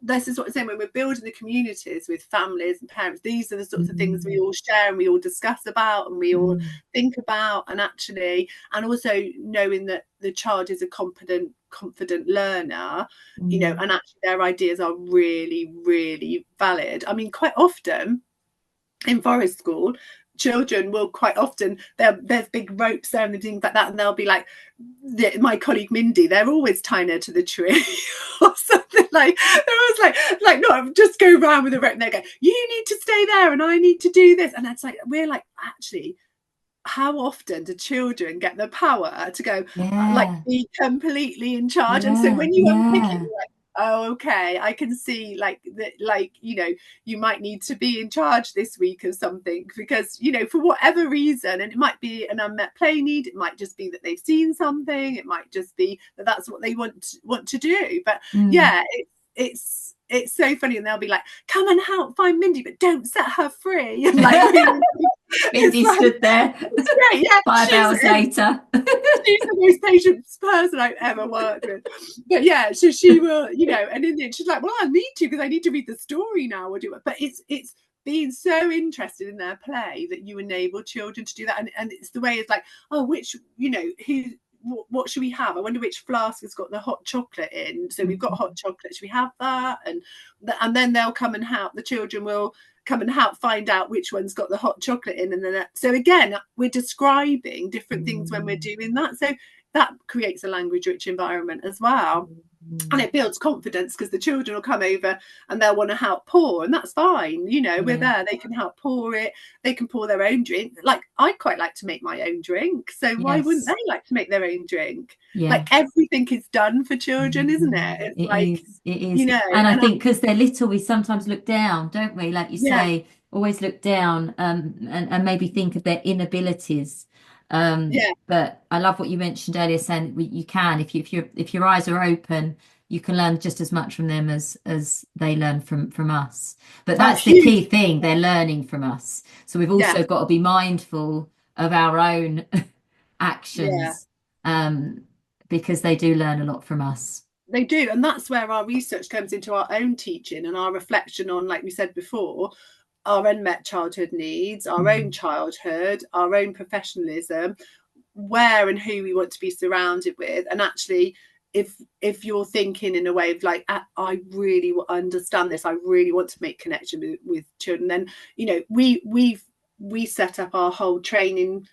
this is what I'm saying, when we're building the communities with families and parents, these are the sorts of things we all share and we all discuss about and we all think about, and also knowing that the child is a confident learner, you know, and actually their ideas are really, really valid. I mean, quite often in Forest School, children will quite often, there's big ropes there and things like that, and they'll be like, my colleague Mindy, they're always tying her to the tree or something, like they're always like no, just go around with a rope, and they go, you need to stay there and I need to do this. And it's like, we're like, actually, how often do children get the power to go like be completely in charge? And so when you unpick it, you're like, oh, okay, I can see like that, like, you know, you might need to be in charge this week of something because, you know, for whatever reason, and it might be an unmet play need, it might just be that they've seen something, it might just be that that's what they want to do. But it's so funny, and they'll be like, come and help find Mindy, but don't set her free. And like, Mindy stood there. Great, 5 hours later. She's the most patient person I've ever worked with. But so she will, you know, and in the end she's like, well, I need to because I need to read the story now or do it. But it's being so interested in their play that you enable children to do that. And it's the way it's like, oh, which, you know, what should we have? I wonder which flask has got the hot chocolate in. So we've got hot chocolate. Should we have that? And then they'll come and help. The children will come and help find out which one's got the hot chocolate in. And then so again, we're describing different things when we're doing that. So that creates a language rich environment as well. And it builds confidence because the children will come over and they'll want to help pour, and that's fine. You know, we're there, they can help pour it, they can pour their own drink. Like, I quite like to make my own drink, so why wouldn't they like to make their own drink? Like, everything is done for children, isn't it? It's it is. you know, and I think because they're little, we sometimes look down, don't we? Like you say, always look down, and maybe think of their inabilities. But I love what you mentioned earlier, saying you can, if your eyes are open, you can learn just as much from them as they learn from us. But that's the key thing, they're learning from us. So we've also got to be mindful of our own actions, because they do learn a lot from us. They do, and that's where our research comes into our own teaching and our reflection on, like we said before, our unmet childhood needs, our own childhood, our own professionalism, where and who we want to be surrounded with. And actually, if you're thinking in a way of like, I really understand this, I really want to make connection with children, then, you know, we set up our whole training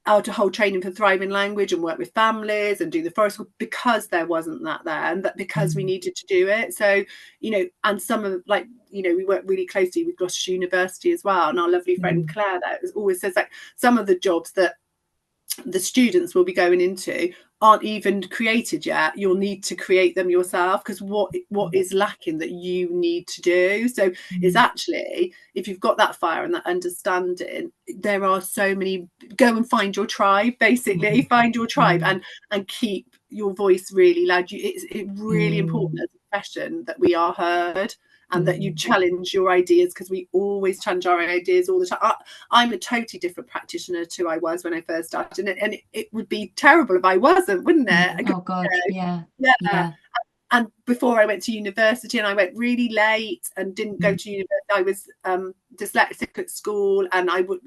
for thriving language and work with families and do the forest because there wasn't that there, and that because we needed to do it. So, you know, and some of, like, you know, we work really closely with Gloucestershire University as well, and our lovely friend Claire there always says, like, some of the jobs that the students will be going into aren't even created yet. You'll need to create them yourself, because what is lacking that you need to do. So it's actually, if you've got that fire and that understanding, there are so many. Go and find your tribe, basically. Find your tribe and keep your voice really loud. It's really important as a profession that we are heard, and that you challenge your ideas, because we always challenge our ideas all the time. I'm a totally different practitioner to I was when I first started, and it would be terrible if I wasn't, wouldn't it? Oh God, yeah. And before I went to university, and I went really late and didn't go to university, I was dyslexic at school, and I would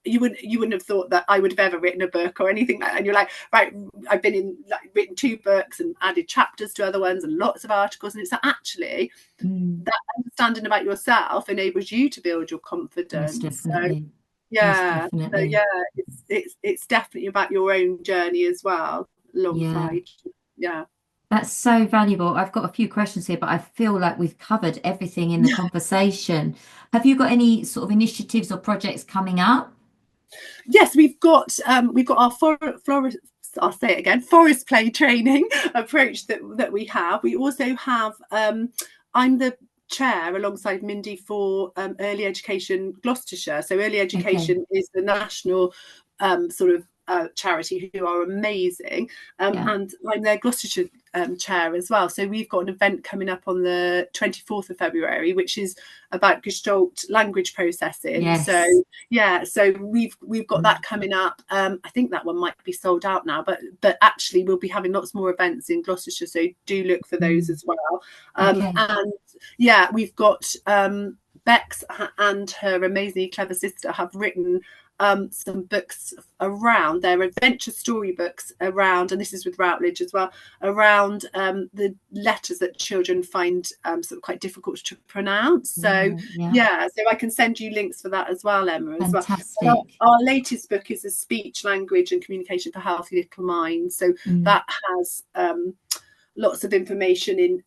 you wouldn't have thought that I would have ever written a book or anything like that. And you're like, right, I've written 2 books and added chapters to other ones and lots of articles, and it's actually that understanding about yourself enables you to build your confidence. Definitely. It's definitely about your own journey as well, alongside. That's so valuable. I've got a few questions here, but I feel like we've covered everything in the conversation. Have you got any sort of initiatives or projects coming up? Yes, we've got our flourish. I'll say it again, forest play training approach that we have. We also have, I'm the chair alongside Mindy for Early Education Gloucestershire. So Early Education is the national sort of charity, who are amazing, and I'm their Gloucestershire chair as well. So we've got an event coming up on the 24th of February, which is about Gestalt language processing. So we've got that coming up. I think that one might be sold out now, but actually we'll be having lots more events in Gloucestershire, so do look for those as well. And we've got Bex and her amazingly clever sister have written some books around, their adventure storybooks around, and this is with Routledge as well, around the letters that children find sort of quite difficult to pronounce. So so I can send you links for that as well, Emma. Fantastic. Well. Our latest book is a speech, language and communication for healthy little minds. So that has lots of information in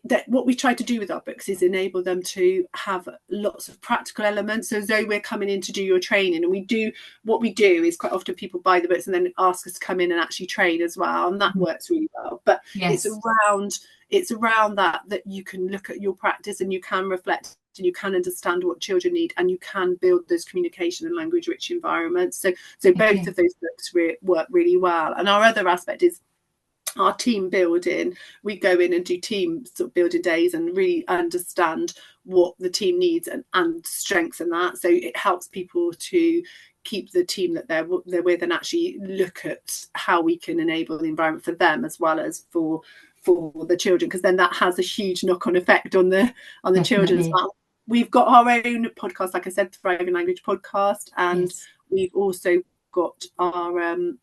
that. What we try to do with our books is enable them to have lots of practical elements. So though we're coming in to do your training, and what we do is quite often people buy the books and then ask us to come in and actually train as well, and that works really well. But it's around that you can look at your practice and you can reflect and you can understand what children need, and you can build those communication and language rich environments. So both of those books work really well. And our other aspect is our team building. We go in and do team sort of building days and really understand what the team needs and strengthen that. So it helps people to keep the team that they're with, and actually look at how we can enable the environment for them as well as for the children, because then that has a huge knock-on effect on the children as well. We've got our own podcast, like I said, Thriving Language Podcast, and we've also got our own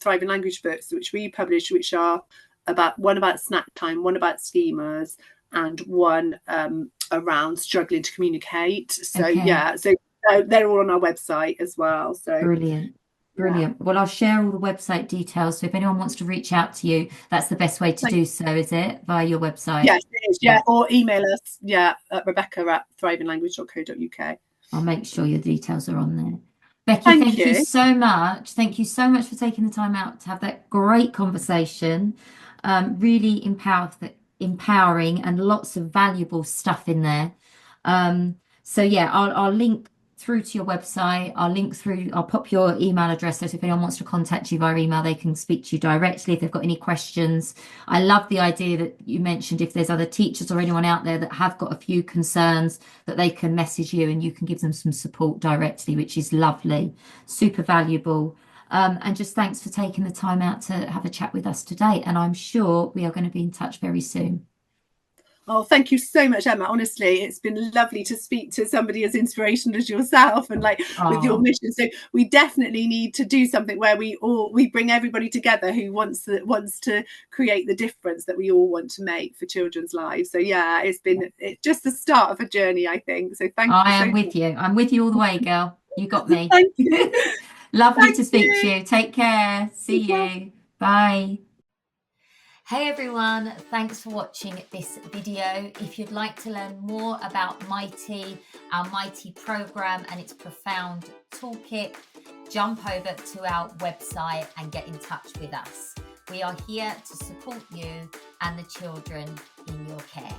Thriving Language books, which we publish, which are one about snack time, one about schemas, and one around struggling to communicate. So so they're all on our website as well. So brilliant. Brilliant. Well, I'll share all the website details. So if anyone wants to reach out to you, that's the best way to do so, is it? Via your website? Yes, it is. Yeah. Or email us. Yeah. At rebecca@thrivinglanguage.co.uk. I'll make sure your details are on there. Becky, Thank you. so much. Thank you so much for taking the time out to have that great conversation. Really empowering and lots of valuable stuff in there. So yeah, I'll link through to your website. I'll pop your email address so if anyone wants to contact you via email, they can speak to you directly if they've got any questions. I love the idea that you mentioned if there's other teachers or anyone out there that have got a few concerns that they can message you and you can give them some support directly, which is lovely, super valuable. And just thanks for taking the time out to have a chat with us today. And I'm sure we are going to be in touch very soon. Oh, thank you so much, Emma. Honestly, it's been lovely to speak to somebody as inspirational as yourself and with your mission. So we definitely need to do something where we bring everybody together who wants to create the difference that we all want to make for children's lives. So yeah, it's just the start of a journey, I think. So thank you. I am with you. I'm with you all the way, girl. You got me. Thank you. Lovely to speak to you. Take care. See you. Bye. Hey everyone, thanks for watching this video. If you'd like to learn more about M.Y.T.E, our M.Y.T.E program and its profound toolkit, jump over to our website and get in touch with us. We are here to support you and the children in your care.